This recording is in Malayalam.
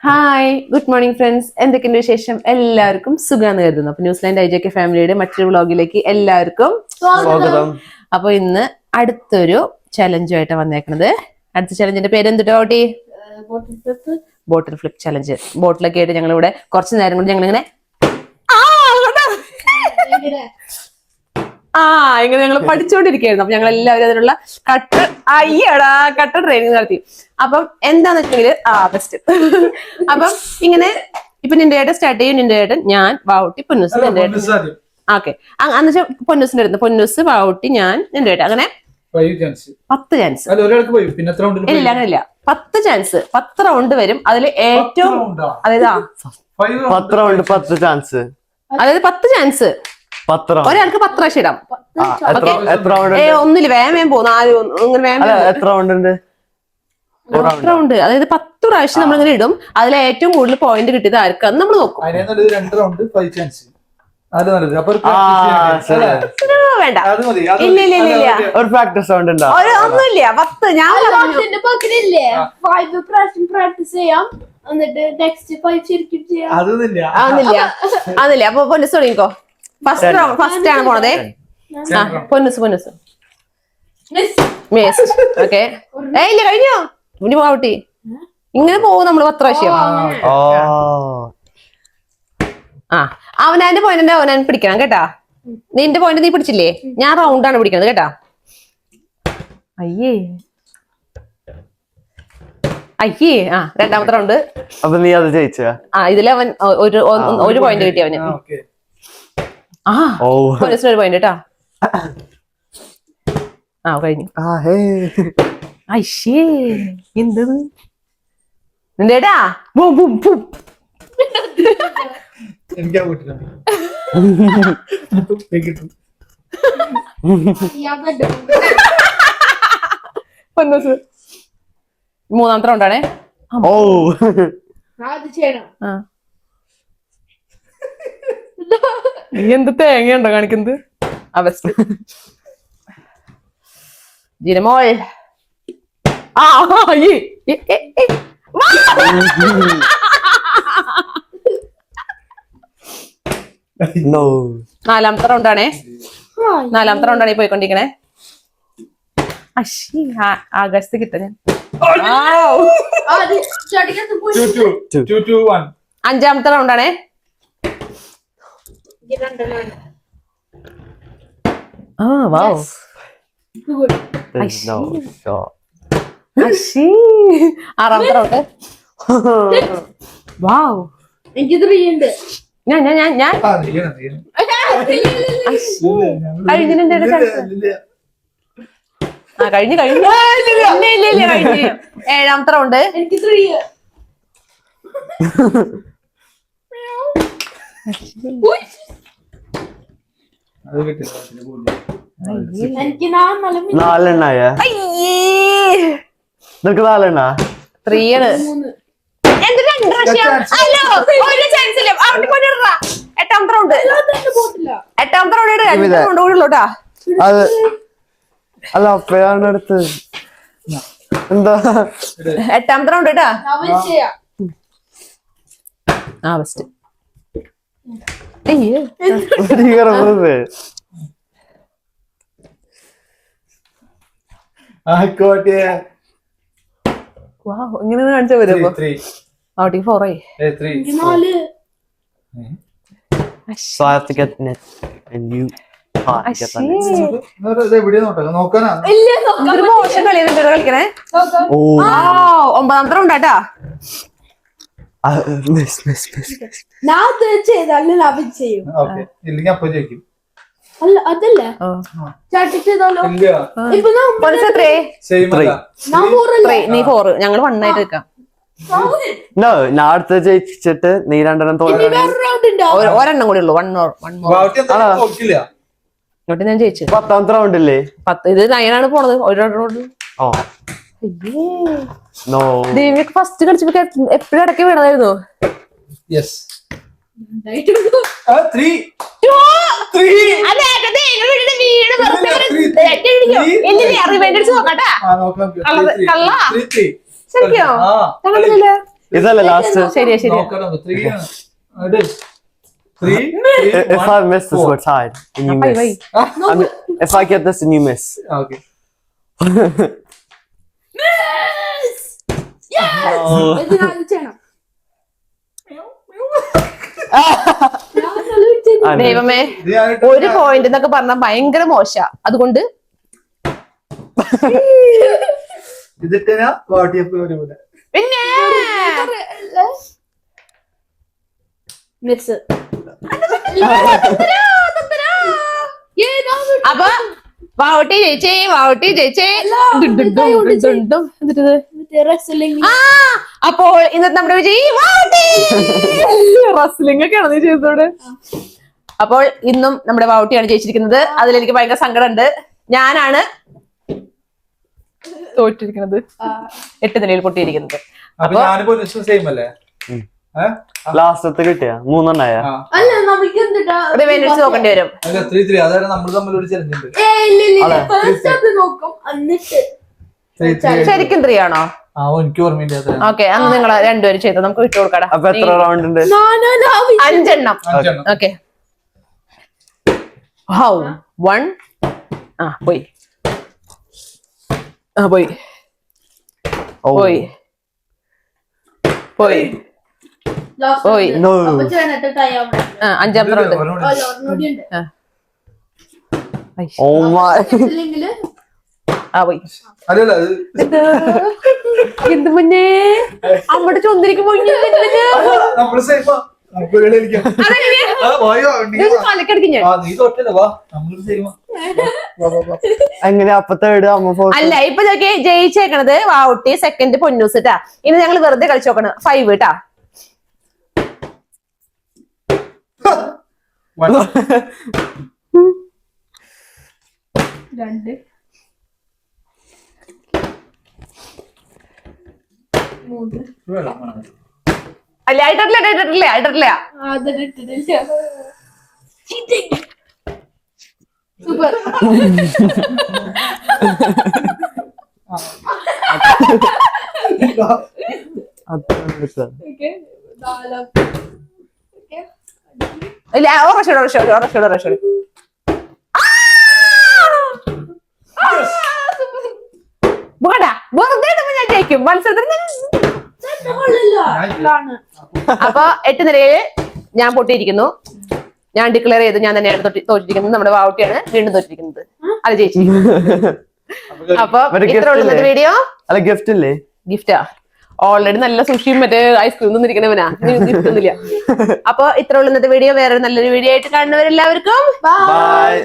ഹായ് ഗുഡ് മോർണിംഗ് ഫ്രണ്ട്സ്, എന്തൊക്കെയുണ്ട് വിശേഷം? എല്ലാവർക്കും സുഖാന്ന് കരുതുന്നു. അപ്പൊ ന്യൂസിലാൻഡ് IJK ഫാമിലിയുടെ മറ്റൊരു വ്ളോഗിലേക്ക് എല്ലാവർക്കും സ്വാഗതം. അപ്പൊ ഇന്ന് അടുത്തൊരു ചലഞ്ചുമായിട്ട് വന്നേക്കുന്നത്. അടുത്ത ചലഞ്ചിന്റെ പേര് എന്തിട്ടോ ഓട്ടി? ബോട്ടിൽ ഫ്ലിപ്പ് ചലഞ്ച്. ബോട്ടിലൊക്കെ ആയിട്ട് ഞങ്ങൾ ഇവിടെ കുറച്ച് നേരം കൊണ്ട് ഞങ്ങൾ ഇങ്ങനെ ഇങ്ങനെ ഞങ്ങൾ പഠിച്ചുകൊണ്ടിരിക്കുകയായിരുന്നു. അപ്പൊ ഞങ്ങൾ എല്ലാവരും അതിനുള്ള കട്ട ട്രെയിനിങ് നടത്തി. അപ്പം എന്താന്ന് വെച്ചെങ്കിൽ ബെസ്റ്റ്. അപ്പം ഇങ്ങനെ ഇപ്പൊ നിന്റെ ഏട്ടൻ സ്റ്റാർട്ട് ചെയ്യും. നിന്റെ ഏട്ടൻ, ഞാൻ, വാവുട്ടി, പൊന്നൂസ്. നിന്റെ ഏട്ടൻ ഓക്കെ. അന്ന് വെച്ചാൽ പൊന്നൂസിന്റെ അടുത്ത് പൊന്നൂസ്, വാവുട്ടി, ഞാൻ, നിന്റെ ഏട്ടൻ. അങ്ങനെ 10 ചാൻസ്. ഇല്ല അങ്ങനെയില്ല, 10 ചാൻസ്. 10 റൗണ്ട് വരും. അതിൽ ഏറ്റവും അതായത് 10 ചാൻസ്, അതായത് 10 ചാൻസ് ഒരാൾക്ക് 10 പ്രാവശ്യം ഇടാം. ഒന്നില്ല, വേഗം പോകും. എത്ര റൗണ്ട്, അതായത് 10 പ്രാവശ്യം നമ്മൾ ഇങ്ങനെ ഇടും. അതിൽ ഏറ്റവും കൂടുതൽ പോയിന്റ് കിട്ടിയത് ആർക്കാന്ന് നമ്മൾ നോക്കും. വേണ്ട, ഇല്ല ഇല്ല ഇല്ല ഇല്ല, ഒരു പ്രാക്ടീസ് ഒന്നുമില്ല. 10 ഞാൻ അതൊന്നുമില്ല. അപ്പൊ പൊന്നൂസ് തുടങ്ങിക്കോ. ഫസ്റ്റ് ആണ് പോണതേ. പൊന്നൂസ് ഓക്കെ. ഇല്ല, കഴിഞ്ഞോ? ഇനി പോവട്ടി. ഇങ്ങനെ പോകും നമ്മള് 10 പ്രാവശ്യം. അവനാന്റെ പോയിന്റ് അവനാൻ പിടിക്കണം കേട്ടാ. നിന്റെ പോയിന്റ് നീ പിടിച്ചില്ലേ? ഞാൻ റൗണ്ടാണ് പിടിക്കണത് കേട്ടാ. അയ്യേ രണ്ടാമത്തെ റൗണ്ട്. അപ്പൊ നീ അത് ജയിച്ച? ഇതില് അവൻ ഒരു പോയിന്റ് കിട്ടി അവന്. ഒരു പോയിന്റ് കേട്ടാ. കഴിഞ്ഞു. അയ്യേ എന്തത് നിന്റെടാ. മൂന്നാമത്തെ റൗണ്ടാണേ. നീ എന്ത് തേങ്ങയുണ്ടോ കാണിക്കുന്നത്? അവസ്ഥ ജിനമോൾ. നാലാമത്തെ റൗണ്ടാണേ. ഈ പോയിക്കൊണ്ടിരിക്കണേ. ആകാശത്ത് കിട്ടുന്നേ. അഞ്ചാമത്തെ റൗണ്ടാണേ. ആറാമത്തെ റൗണ്ട്. എനിക്ക് 3 ഉണ്ട്. ഞാൻ കഴിഞ്ഞു. ഏഴാമത്തെ റൗണ്ട്. എനിക്ക് 3. എനിക്ക് 4 നിനക്ക് 4 3 ആണ്. എട്ടാമത്തെ റൗണ്ട് കൂടിയുള്ളൂട്ടാ. അല്ല അടുത്ത് എന്താ? എട്ടാമത്തെ റൗണ്ട് കേട്ടാ. ബെസ്റ്റ്. ഇങ്ങനെ കാണിച്ചാ വരുമ്പോ 4 ആയി. മോശം കളിക്കണേ. 9ാമത്തെ റൗണ്ടാട്ടാ. നീ 4, ഞങ്ങള് 1 ആയിട്ട് വെക്കാം. ഞാൻ അടുത്ത ജയിച്ചിട്ട് നീ 2 ഒരെണ്ണം കൂടി ഉള്ളു. ഞാൻ ജയിച്ചു. 10ാമത്തെ റൗണ്ട് ഇല്ലേ? 10. ഇത് 9 പോണത്. ഒരു റൗണ്ട്. ഫസ്റ്റ് കളിച്ചപ്പോ എപ്പോഴും ഇടയ്ക്ക് വീണതായിരുന്നു. ഇതല്ലേ ലാസ്റ്റ്? ശരിയാ ശരിയാ. നോക്കണം 3 ആണ്. അത് 3 If I miss this, we're tied. And you Wait, miss. wait. I mean, if I get this and you miss. Okay. I know. ദൈവമേ, ഇത് ഞാനിട്ട് ഒരു പോയിന്റ് എന്നൊക്കെ പറഞ്ഞാൽ ഭയങ്കര മോശ. അതുകൊണ്ട് ഇതിട്ടാ വാട്ടിയപ്പോ ഒരുപോലെ. പിന്നെ അപ്പൊ വാവട്ടി ജയിച്ചേ, വാവട്ടി ജയിച്ചേ. ആ, അപ്പോൾ ഇന്നത്തെ നമ്മുടെ വിജയി വാവട്ടി. റസ്ലിംഗ് ഒക്കെയാണ് നീ ചെയ്തോട്. അപ്പോൾ ഇന്നും നമ്മുടെ വാവട്ടിയാണ് ജയിച്ചിരിക്കുന്നത്. അതിലെനിക്ക് ഭയങ്കര സങ്കടമുണ്ട്. ഞാനാണ് തോറ്റിരിക്കുന്നത്, 8 നിലയിൽ പൊട്ടിയിരിക്കുന്നത്. അപ്പൊ ഞാനിപ്പോ സെയിം അല്ലേ? ലാസ്റ്റത്തെ കിട്ടിയ 3 എണ്ണായ. റിവെഞ്ച് വെച്ച് നോക്കേണ്ടി വരും. അല്ല 3-3 അതായത് നമ്മൾ തമ്മിൽ ഒരു ചലഞ്ച് ഉണ്ട്. ശരിക്കും 3 ആണോ? എനിക്ക് ഓർമ്മയില്ല. ഓക്കെ, അന്ന് നിങ്ങൾ രണ്ടുപേരും ചെയ്തു. നമുക്ക് വിട്ടു കൊടുക്കടാ. അപ്പൊ എത്ര റൗണ്ട് ഉണ്ട്? 5 എണ്ണം. ഓക്കെ. ഹൗ 1 പോയി. പോയി Oh. പോയി പോയി പോയി. No. 5ാമത്തെ റൗണ്ട്. Oh my. പോയി. അല്ലല്ല എന്ത് മുന്നേ അവിടെ ചൊന്തിരിക്കുമ്പോ നമ്മള് സെയിമാ. തലക്കടിക്കും ഞാൻ. നീ തൊട്ടല്ലേ വാ, നമ്മള് സെയിമാ. എങ്ങനെ അപ്പൊ തേർഡ് അമ്മ ഫോർത്ത്? അല്ല, ഇപ്പൊ നോക്കി ജയിച്ചേക്കണത് വാവുട്ടി, സെക്കൻഡ് പൊന്നൂസ് ട്ടാ. ഇനി ഞങ്ങൾ വെറുതെ കളിച്ചു നോക്കണം. 5 ട്ടാ. അല്ല, ആയിട്ടില്ല. സൂപ്പർ. ഇല്ല, ഓറച്ചോട്. വെറുതെ ഞാൻ ജയിക്കും മത്സരത്തിന്. അപ്പൊ 8 നിലയിൽ ഞാൻ പൊട്ടിയിരിക്കുന്നു. ഞാൻ ഡിക്ലെയർ ചെയ്തു ഞാൻ തന്നെയാണ് തോറ്റിരിക്കുന്നത്. നമ്മുടെ വാവുട്ടിയാണ് വീണ്ടും തോറ്റിരിക്കുന്നത്. അത് ജയിച്ചിരിക്കുന്നു. അപ്പൊ ഇത്ര ഉള്ളത് വീഡിയോ. അല്ല ഗിഫ്റ്റ് ഇല്ലേ? ഗിഫ്റ്റാ ഓൾറെഡി നല്ല സുഷിയും മറ്റേ ഐസ്ക്രീം ഒന്നിരിക്കണവനാ. ഗിഫ്റ്റ് ഒന്നുമില്ല. അപ്പൊ ഇത്ര ഉള്ളത് വീഡിയോ. വേറെ നല്ലൊരു വീഡിയോ ആയിട്ട് കാണുന്നവരെല്ലാവർക്കും ബൈ.